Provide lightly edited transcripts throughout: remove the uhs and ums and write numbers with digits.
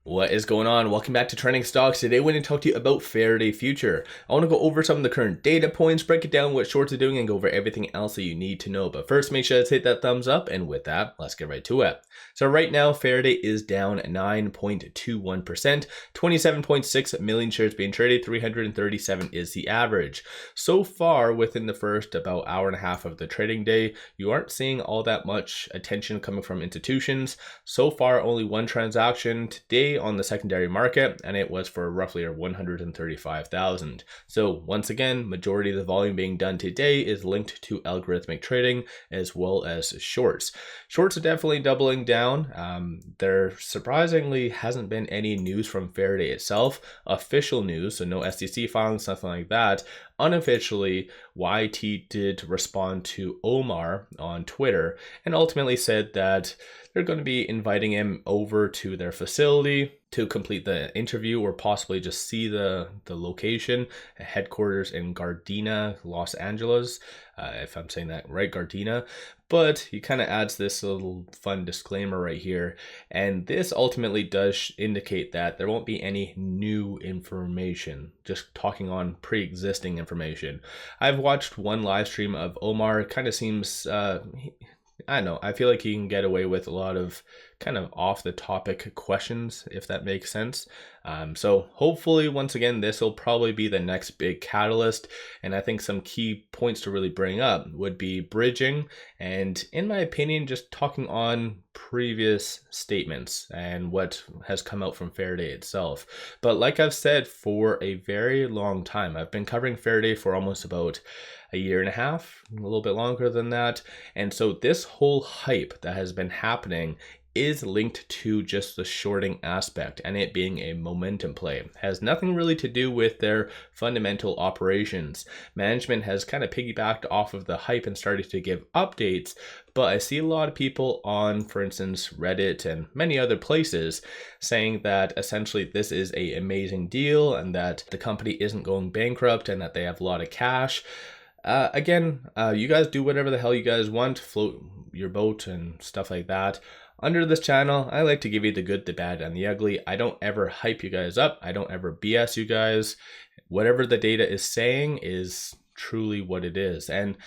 What is going on? Welcome back to Trending Stocks. Today we're going to talk to you about Faraday Future. I want to go over some of the current data points, break it down what shorts are doing, and go over everything else that you need to know. But first, make sure to hit that thumbs up, and with that, let's get right to it. So right now, Faraday is down 9.21%, 27.6 million shares being traded, 337 is the average. So far, within the first about hour and a half of the trading day, you aren't seeing all that much attention coming from institutions. So far, only one transaction today on the secondary market, and it was for roughly 135,000. So once again, majority of the volume being done today is linked to algorithmic trading as well as shorts. Shorts are definitely doubling down. There surprisingly hasn't been any news from Faraday itself, official news, so no SEC filings, nothing like that. Unofficially, YT did respond to Omar on Twitter and ultimately said that they're going to be inviting him over to their facility to complete the interview or possibly just see the location, headquarters in Gardena, Los Angeles, if I'm saying that right, Gardena. But he kind of adds this little fun disclaimer right here, and this ultimately does indicate that there won't be any new information, just talking on pre-existing information. I've watched one live stream of Omar. It kind of seems I don't know, I feel like he can get away with a lot of kind of off the topic questions, if that makes sense. So hopefully, once again, this will probably be the next big catalyst. And I think some key points to really bring up would be bridging. And in my opinion, just talking on previous statements and what has come out from Faraday itself. But like I've said for a very long time, I've been covering Faraday for almost about a year and a half, a little bit longer than that. And so this whole hype that has been happening is linked to just the shorting aspect and it being a momentum play. It has nothing really to do with their fundamental operations. Management has kind of piggybacked off of the hype and started to give updates, but I see a lot of people on, for instance, Reddit and many other places saying that essentially this is an amazing deal and that the company isn't going bankrupt and that they have a lot of cash. You guys do whatever the hell you guys want, float your boat and stuff like that. Under this channel, I like to give you the good, the bad, and the ugly. I don't ever hype you guys up. I don't ever BS you guys. Whatever the data is saying is truly what it is. And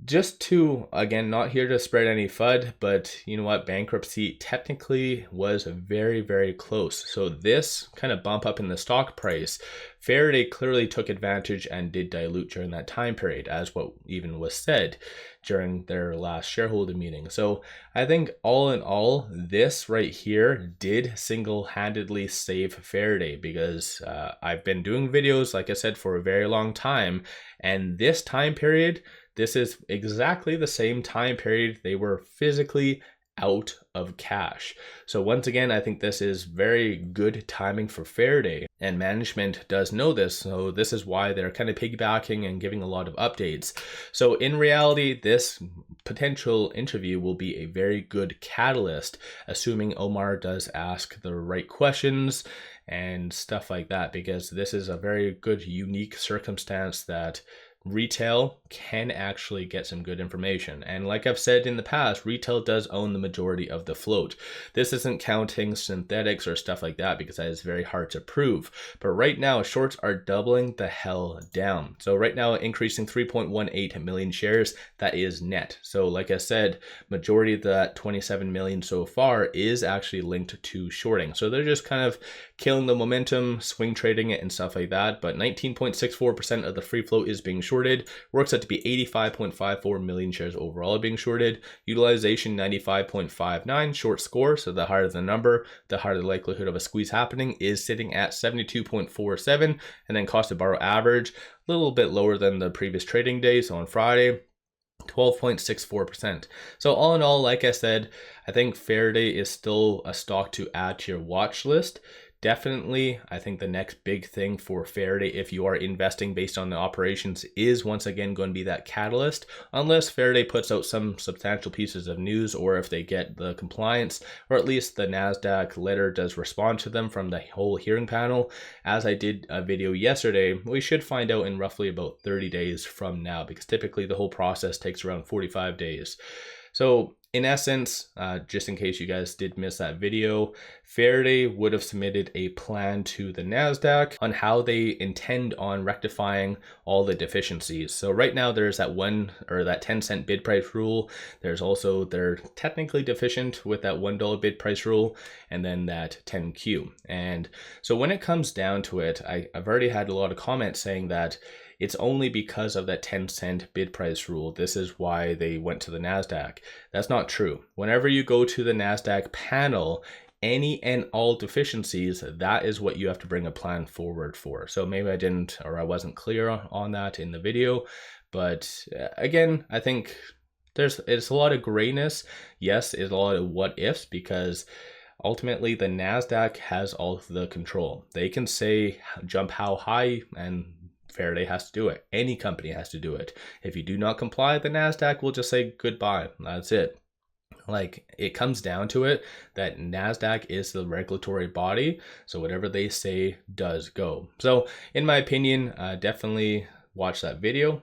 just to, again, not here to spread any FUD, but you know what? Bankruptcy technically was very, very close. So this kind of bump up in the stock price, Faraday clearly took advantage and did dilute during that time period, as what even was said during their last shareholder meeting. So I think all in all, this right here did single-handedly save Faraday because I've been doing videos, like I said, for a very long time. And this time period, this is exactly the same time period they were physically out of cash. So once again, I think this is very good timing for Faraday, and management does know this. So this is why they're kind of piggybacking and giving a lot of updates. So in reality, this potential interview will be a very good catalyst, assuming Omar does ask the right questions and stuff like that, because this is a very good, unique circumstance that retail can actually get some good information. And like I've said in the past, retail does own the majority of the float. This isn't counting synthetics or stuff like that because that is very hard to prove. But right now, shorts are doubling the hell down. So right now, increasing 3.18 million shares, that is net. So like I said, majority of that 27 million so far is actually linked to shorting. So they're just kind of killing the momentum, swing trading it and stuff like that. But 19.64% of the free float is being shorted. Works out to be 85.54 million shares overall being shorted. Utilization 95.59. Short score, so the higher the number, the higher the likelihood of a squeeze happening, is sitting at 72.47. And then cost to borrow average, a little bit lower than the previous trading day, so on Friday, 12.64%. So all in all, like I said, I think Faraday is still a stock to add to your watch list. Definitely, I think the next big thing for Faraday, if you are investing based on the operations, is once again going to be that catalyst, unless Faraday puts out some substantial pieces of news, or if they get the compliance, or at least the NASDAQ letter does respond to them from the whole hearing panel. As I did a video yesterday, we should find out in roughly about 30 days from now, because typically the whole process takes around 45 days. So in essence, just in case you guys did miss that video, Faraday would have submitted a plan to the NASDAQ on how they intend on rectifying all the deficiencies. So right now there's that 10 cent bid price rule. There's also, they're technically deficient with that $1 bid price rule, and then that 10Q. And so when it comes down to it, I've already had a lot of comments saying that it's only because of that 10 cent bid price rule. This is why they went to the NASDAQ. That's not true. Whenever you go to the NASDAQ panel, any and all deficiencies, that is what you have to bring a plan forward for. So maybe I wasn't clear on that in the video. But again, I think it's a lot of grayness. Yes, it's a lot of what ifs, because ultimately the NASDAQ has all of the control. They can say jump how high, and Faraday has to do it. Any company has to do it. If you do not comply, the NASDAQ will just say goodbye. That's it. Like, it comes down to it that NASDAQ is the regulatory body. So whatever they say does go. So in my opinion, definitely watch that video.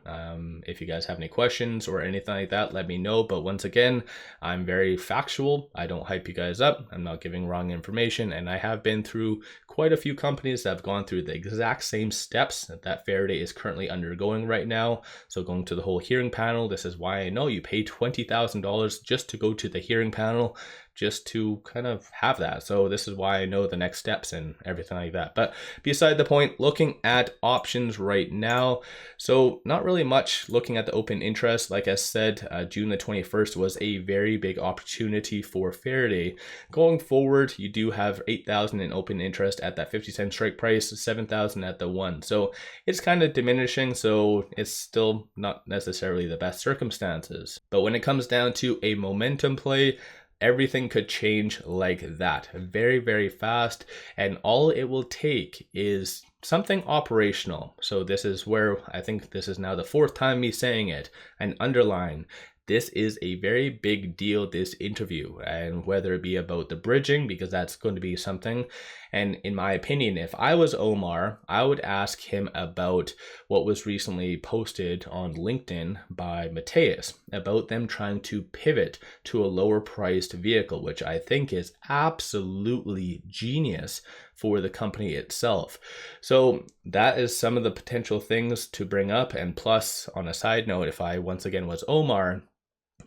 If you guys have any questions or anything like that, let me know. But once again, I'm very factual. I don't hype you guys up. I'm not giving wrong information. And I have been through quite a few companies that have gone through the exact same steps that Faraday is currently undergoing right now. So going to the whole hearing panel, this is why I know you pay $20,000 just to go to the hearing panel, just to kind of have that. So this is why I know the next steps and everything like that. But beside the point, looking at options right now, so not really much looking at the open interest. Like I said, June the 21st was a very big opportunity for Faraday. Going forward, you do have 8,000 in open interest at that 50-cent strike price, 7,000 at the 1. So it's kind of diminishing, so it's still not necessarily the best circumstances. But when it comes down to a momentum play, everything could change like that very, very fast. And all it will take is something operational. So this is where I think this is now the 4th time me saying it, and underline, this is a very big deal, this interview, and whether it be about the bridging, because that's going to be something. And in my opinion, if I was Omar, I would ask him about what was recently posted on LinkedIn by Mateus about them trying to pivot to a lower priced vehicle, which I think is absolutely genius for the company itself. So that is some of the potential things to bring up. And plus, on a side note, if I once again was Omar,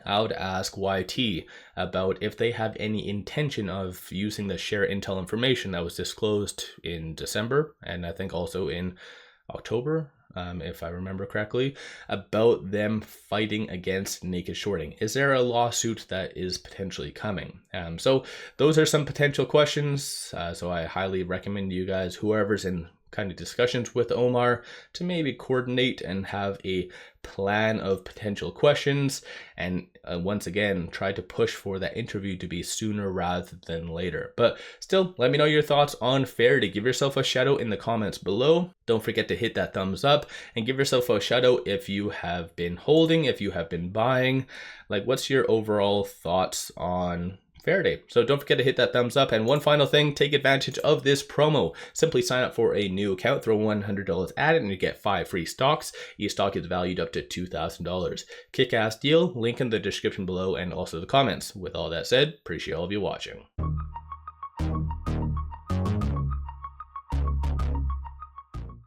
I would ask YT about if they have any intention of using the share intel information that was disclosed in December, and I think also in October, if I remember correctly, about them fighting against naked shorting. Is there a lawsuit that is potentially coming? So those are some potential questions. So I highly recommend you guys, whoever's in kind of discussions with Omar, to maybe coordinate and have a plan of potential questions, and once again try to push for that interview to be sooner rather than later. But still, let me know your thoughts on Faraday. Give yourself a shout out in the comments below. Don't forget to hit that thumbs up and give yourself a shout out if you have been holding, if you have been buying. Like, what's your overall thoughts on Faraday? So don't forget to hit that thumbs up. And one final thing, take advantage of this promo. Simply sign up for a new account, throw $100 at it, and you get 5 free stocks. Each stock is valued up to $2,000. Kick-ass deal, link in the description below and also the comments. With all that said, appreciate all of you watching.